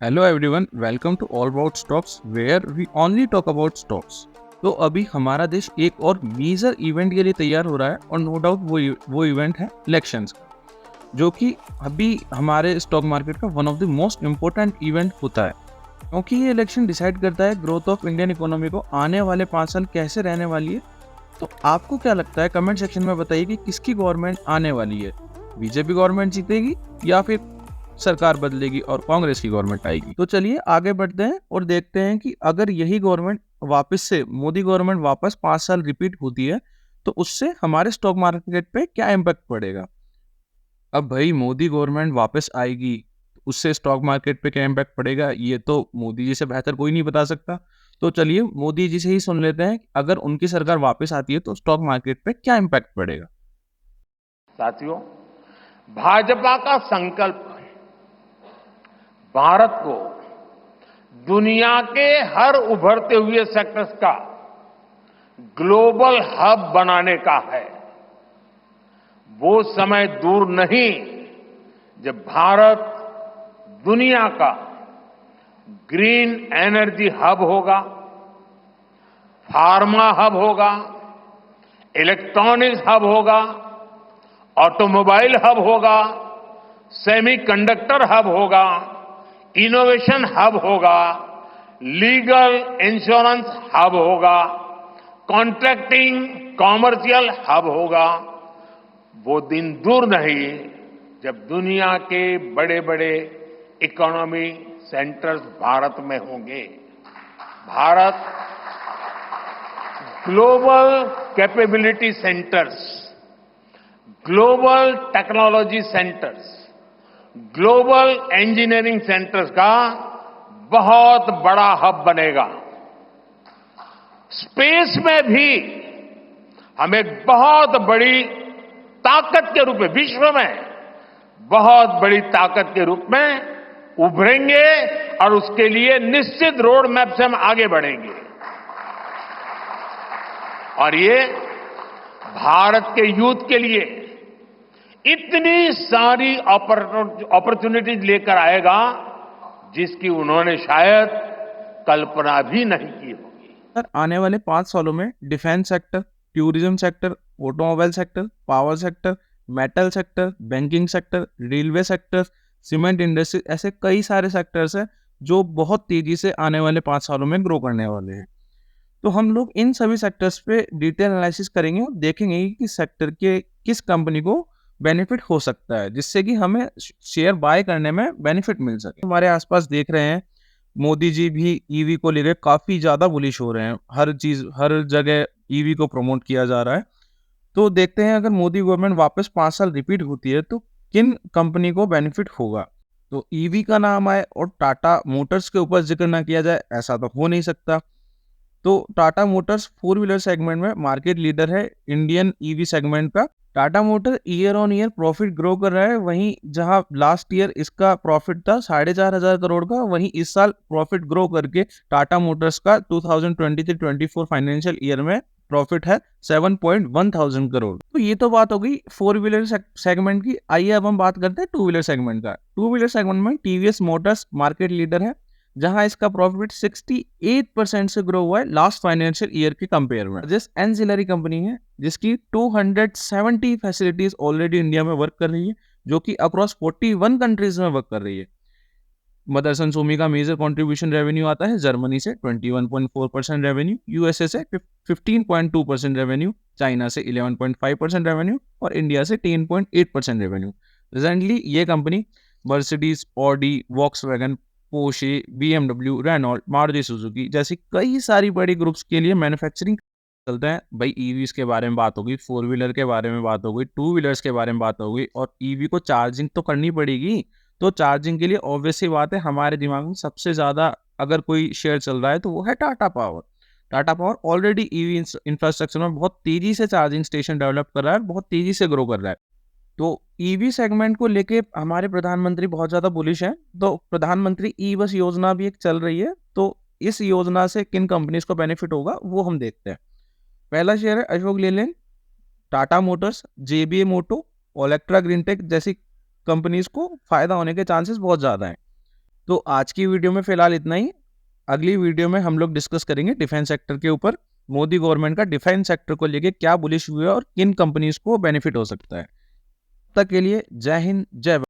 Hello everyone, welcome to all about stocks where we only talk about stocks. तो अभी हमारा देश एक और मेजर इवेंट के लिए तैयार हो रहा है और नो डाउट वो इवेंट है इलेक्शंस का, जो कि अभी हमारे स्टॉक मार्केट का one of the most important event होता है, क्योंकि ये इलेक्शन डिसाइड करता है ग्रोथ ऑफ इंडियन इकोनॉमी को आने वाले 5 साल कैसे रहने वाली है। तो आपको क्या लगता है, कमेंट सेक्शन में बताइए कि किसकी गवर्नमेंट आने वाली है। बीजेपी गवर्नमेंट जीतेगी या फिर सरकार बदलेगी और कांग्रेस की गवर्नमेंट आएगी। तो चलिए आगे बढ़ते हैं और देखते हैं कि अगर यही गवर्नमेंट वापस से मोदी गवर्नमेंट वापस 5 साल रिपीट होती है तो उससे हमारे स्टॉक मार्केट पे क्या इम्पैक्ट पड़ेगा। अब भाई मोदी गवर्नमेंट वापस आएगी तो उससे स्टॉक मार्केट पे क्या इम्पैक्ट पड़ेगा, ये तो मोदी जी से बेहतर कोई नहीं बता सकता। तो चलिए मोदी जी से ही सुन लेते हैं, अगर उनकी सरकार वापस आती है तो स्टॉक मार्केट पे क्या इम्पैक्ट पड़ेगा। साथियों, भाजपा का संकल्प भारत को दुनिया के हर उभरते हुए सेक्टर्स का ग्लोबल हब बनाने का है। वो समय दूर नहीं जब भारत दुनिया का ग्रीन एनर्जी हब होगा, फार्मा हब होगा, इलेक्ट्रॉनिक्स हब होगा, ऑटोमोबाइल हब होगा, सेमीकंडक्टर हब होगा, इनोवेशन हब होगा, लीगल इंश्योरेंस हब होगा, कॉन्ट्रैक्टिंग कॉमर्शियल हब होगा। वो दिन दूर नहीं जब दुनिया के बड़े बड़े इकोनॉमी सेंटर्स भारत में होंगे। Bharat global capability centres, global technology centres, global engineering centres का बहुत बड़ा हब बनेगा। स्पेस में भी हम एक बहुत बड़ी ताकत के रूप में, विश्व में बहुत बड़ी ताकत के रूप में उभरेंगे और उसके लिए निश्चित रोड मैप से हम आगे बढ़ेंगे। और ये भारत के यूथ के लिए इतनी सारी अपॉर्चुनिटीज लेकर आएगा जिसकी उन्होंने शायद कल्पना भी नहीं की होगी। सर, आने वाले 5 सालों में defence sector, tourism sector, automobile sector, power sector, metal sector, banking sector, railway sector, cement industry, ऐसे कई सारे सेक्टर्स हैं जो बहुत तेजी से आने वाले 5 सालों में ग्रो करने वाले हैं। तो हम लोग इन सभी सेक्टर्स पे डिटेल एनालिसिस करेंगे और देखेंगे कि सेक्टर के किस कंपनी को बेनिफिट हो सकता है, जिससे कि हमें शेयर बाय करने में बेनिफिट मिल सके। हमारे आसपास देख रहे हैं मोदी जी भी ईवी को लेकर काफी ज्यादा बुलिश हो रहे हैं, हर जगह ईवी को प्रमोट किया जा रहा है। तो देखते हैं अगर मोदी गवर्नमेंट वापस 5 साल रिपीट होती है तो किन कंपनी को बेनिफिट होगा। तो ईवी का नाम आए और टाटा मोटर्स के ऊपर जिक्र ना किया जाए, ऐसा तो हो नहीं सकता। तो टाटा मोटर्स 4 व्हीलर सेगमेंट में मार्केट लीडर है इंडियन ईवी सेगमेंट का। Tata motor year on year profit grow कर रहा है, वहीं जहां लास्ट ईयर इसका प्रॉफिट था 4,500 करोड़ का, वहीं इस साल प्रॉफिट ग्रो करके टाटा मोटर्स का 2023-24 फाइनेंशियल ईयर में प्रॉफिट है 7.1 करोड़। तो ये तो बात हो गई 4 व्हीलर सेगमेंट की। आइए अब हम बात करते हैं 2 व्हीलर सेगमेंट का। 2 व्हीलर सेगमेंट में टीवीएस मोटर्स मार्केट लीडर है, जहां इसका प्रॉफिट 68% से ग्रो हुआ है लास्ट फाइनेंशियल ईयर के कंपेयर में। जिस एंसिलरी कंपनी है जिसकी 270 फैसिलिटीज ऑलरेडी इंडिया में वर्क कर रही है, जो कि अक्रॉस 41 कंट्रीज में वर्क कर रही है। मदरसन सोमी का मेजर कंट्रीब्यूशन रेवेन्यू आता है जर्मनी से 21.4% रेवेन्यू, यूएसए से 15.2% रेवेन्यू, चाइना से 11.5% रेवेन्यू और इंडिया से 10.8% रेवेन्यू। रिसेंटली ये company Mercedes, Audi, Volkswagen, Porsche, BMW, Renault, Maruti Suzuki जैसी कई सारी बड़ी ग्रुप्स के लिए मैन्युफैक्चरिंग चलता है। भाई ईवीज के बारे में बात होगी, 4 व्हीलर के बारे में बात हो गई, 2 व्हीलर्स के बारे में बात हो गई, और ईवी को चार्जिंग तो करनी पड़ेगी। तो चार्जिंग के लिए ऑब्वियस सी बात है, हमारे दिमाग में सबसे ज्यादा अगर कोई शेयर चल रहा है तो वो है Tata power. Tata power already EV infrastructure में बहुत तेजी से चार्जिंग स्टेशन डेवलप कर रहा है, बहुत तेजी से ग्रो कर रहा है। तो ईवी सेगमेंट को लेके हमारे प्रधानमंत्री बहुत ज्यादा बुलिश हैं। तो प्रधानमंत्री ई बस योजना भी एक चल रही है, तो इस योजना से किन कंपनीज को बेनिफिट होगा वो हम देखते हैं। पहला शेयर है Ashok Leyland, Tata motors, JBM auto, Olectra greentech जैसी कंपनीज को फायदा होने के चांसेस बहुत ज्यादा हैं। तो आज की वीडियो में फिलहाल इतना ही। अगली वीडियो में हम लोग डिस्कस करेंगे डिफेंस सेक्टर के ऊपर, मोदी गवर्नमेंट का डिफेंस सेक्टर को लेके क्या बुलिश व्यू है और किन कंपनीज को बेनिफिट हो सकता है। तब तक के लिए जय हिंद, जय भारत।